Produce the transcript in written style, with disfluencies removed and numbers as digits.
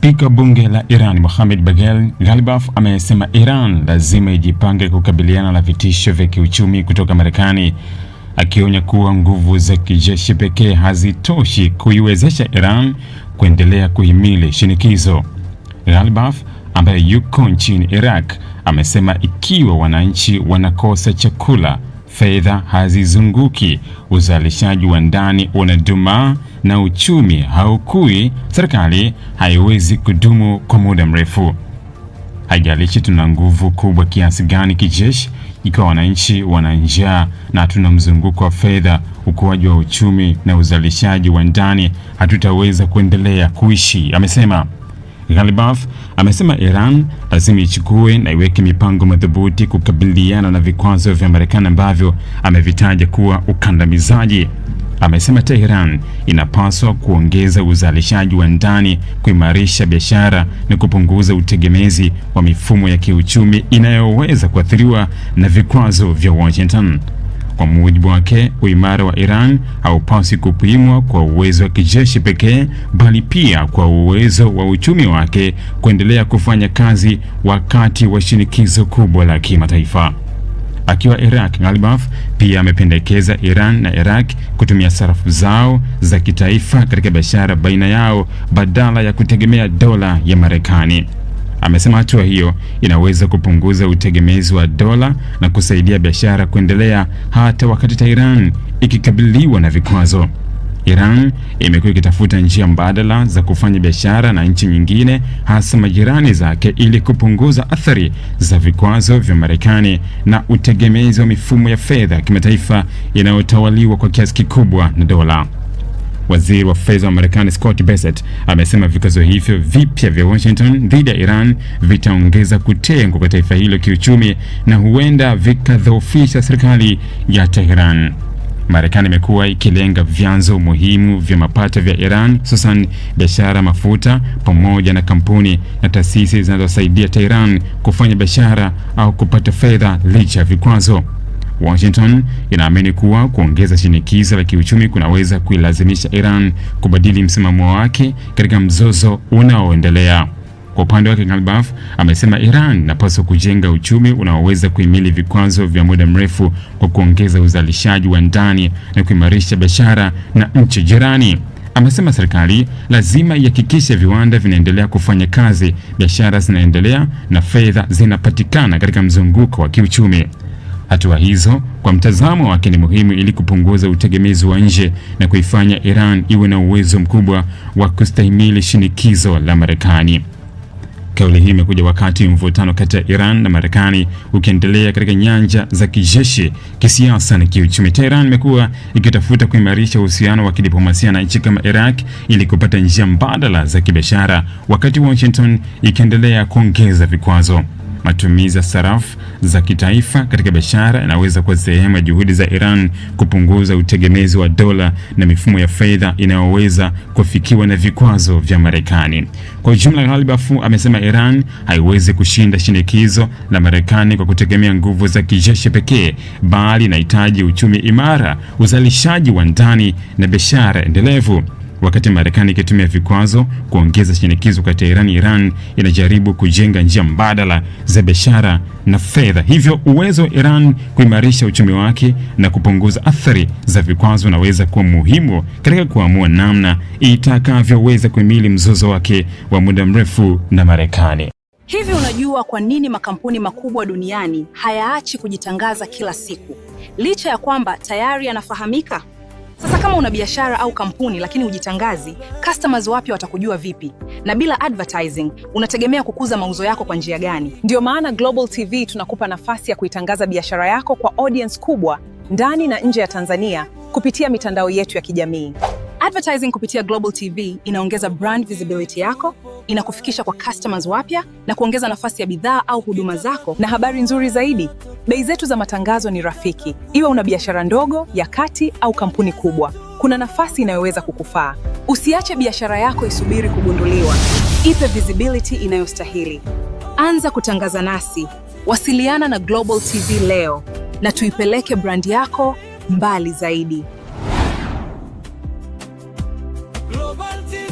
Spika bunge la Iran Mohammad Bagher Ghalibaf amesema Iran lazima ijipange kukabiliana na vitisho vya kiuchumi kutoka Marekani, akionya kuwa nguvu za kijeshi pekee hazitoshi kuiwezesha Iran kuendelea kuhimili shinikizo. Ghalibaf ambaye yuko nchini Iraq amesema ikiwa wananchi wanakosa chakula, fedha hazizunguki, uzalishaji wa ndani unadumaa na uchumi haukui, serikali haiwezi kudumu kwa muda mrefu. Haijalishi tuna nguvu kubwa kiasi gani kijeshi, ikiwa wananchi wana njaa na tuna mzunguko wa fedha, ukuaji wa uchumi na uzalishaji wa ndani, hatutaweza kuendelea kuishi, amesema. Ghalibaf amesema Iran lazima ichukue na iweke mipango madhubuti kukabiliana na vikwazo vya Marekani ambavyo amevitaja kuwa ukandamizaji. Amesema Tehran inapaswa kuongeza uzalishaji wa ndani, kuimarisha biashara na kupunguza utegemezi wa mifumo ya kiuchumi inayoweza kuathiriwa na vikwazo vya Washington. Kwa mujibu wake, uimara wa Iran haupaswi kupimwa kwa uwezo wa kijeshi pekee, bali pia kwa uwezo wa uchumi wake kuendelea kufanya kazi wakati wa shinikizo kubwa la kimataifa. Akiwa Iraq, Ghalibaf pia amependekeza Iran na Iraq kutumia sarafu zao za kitaifa katika biashara baina yao badala ya kutegemea dola ya Marekani. Amesema hatua hiyo inaweza kupunguza utegemezi wa dola na kusaidia biashara kuendelea hata wakati Tehran ikikabiliwa na vikwazo. Iran imekuwa ikitafuta njia mbadala za kufanya biashara na nchi nyingine, hasa majirani zake, ili kupunguza athari za vikwazo vya Marekani na utegemezi wa mifumo ya fedha kimataifa inayotawaliwa kwa kiasi kikubwa na dola. Waziri wa fedha wa Marekani Scott Bessent amesema vikwazo hivyo vipya vya Washington dhidi ya Iran vitaongeza kutengwa kwa taifa hilo kiuchumi na huenda vikadhoofisha serikali ya Tehran. Marekani imekuwa ikilenga vyanzo muhimu vya mapato vya Iran, hususan biashara, mafuta, pamoja na kampuni na taasisi zinazosaidia Tehran kufanya biashara au kupata fedha licha ya vikwazo. Washington inaamini kuwa kuongeza shinikizo la kiuchumi kunaweza kuilazimisha Iran kubadili msimamo wake katika mzozo unaoendelea. Kwa upande wake, Ghalibaf amesema Iran inapaswa kujenga uchumi unaoweza kuhimili vikwazo vya muda mrefu kwa kuongeza uzalishaji wa ndani na kuimarisha biashara na nchi jirani. Amesema serikali lazima ihakikishe viwanda vinaendelea kufanya kazi, biashara zinaendelea na fedha zinapatikana katika mzunguko wa kiuchumi. Hatua hizo kwa mtazamo wake ni muhimu ili kupunguza utegemezi wa nje na kuifanya Iran iwe na uwezo mkubwa wa kustahimili shinikizo la Marekani. Kauli hii imekuja wakati mvutano kati ya Iran na Marekani ukiendelea katika nyanja za kijeshi, kisiasa na kiuchumi. Tehran imekuwa ikitafuta kuimarisha uhusiano wa kidiplomasia na nchi kama Iraq ili kupata njia mbadala za kibiashara, wakati Washington ikiendelea kuongeza vikwazo. Matumizi ya sarafu za kitaifa katika biashara inaweza kuwa sehemu ya juhudi za Iran kupunguza utegemezi wa dola na mifumo ya fedha inayoweza kufikiwa na vikwazo vya Marekani. Kwa ujumla, Ghalibaf amesema Iran haiwezi kushinda shinikizo la Marekani kwa kutegemea nguvu za kijeshi pekee, bali inahitaji uchumi imara, uzalishaji wa ndani na biashara endelevu. Wakati Marekani ikitumia vikwazo kuongeza shinikizo kwa Tehran, Iran inajaribu kujenga njia mbadala za biashara na fedha. Hivyo uwezo wa Iran kuimarisha uchumi wake na kupunguza athari za vikwazo unaweza kuwa muhimu katika kuamua namna itakavyoweza kuhimili mzozo wake wa muda mrefu na Marekani. Hivi unajua kwa nini makampuni makubwa duniani hayaachi kujitangaza kila siku, licha ya kwamba tayari yanafahamika? Sasa kama una biashara au kampuni lakini hujitangazi, customers wapya watakujua vipi? Na bila advertising, unategemea kukuza mauzo yako kwa njia gani? Ndio maana Global TV tunakupa nafasi ya kuitangaza biashara yako kwa audience kubwa ndani na nje ya Tanzania kupitia mitandao yetu ya kijamii. Advertising kupitia Global TV inaongeza brand visibility yako, inakufikisha kwa customers wapya na kuongeza nafasi ya bidhaa au huduma zako. Na habari nzuri zaidi, bei zetu za matangazo ni rafiki. Iwe una biashara ndogo, ya kati au kampuni kubwa, kuna nafasi inayoweza kukufaa. Usiache biashara yako isubiri kugunduliwa. Ipe visibility inayostahili. Anza kutangaza nasi. Wasiliana na Global TV leo na tuipeleke brand yako mbali zaidi. Global TV.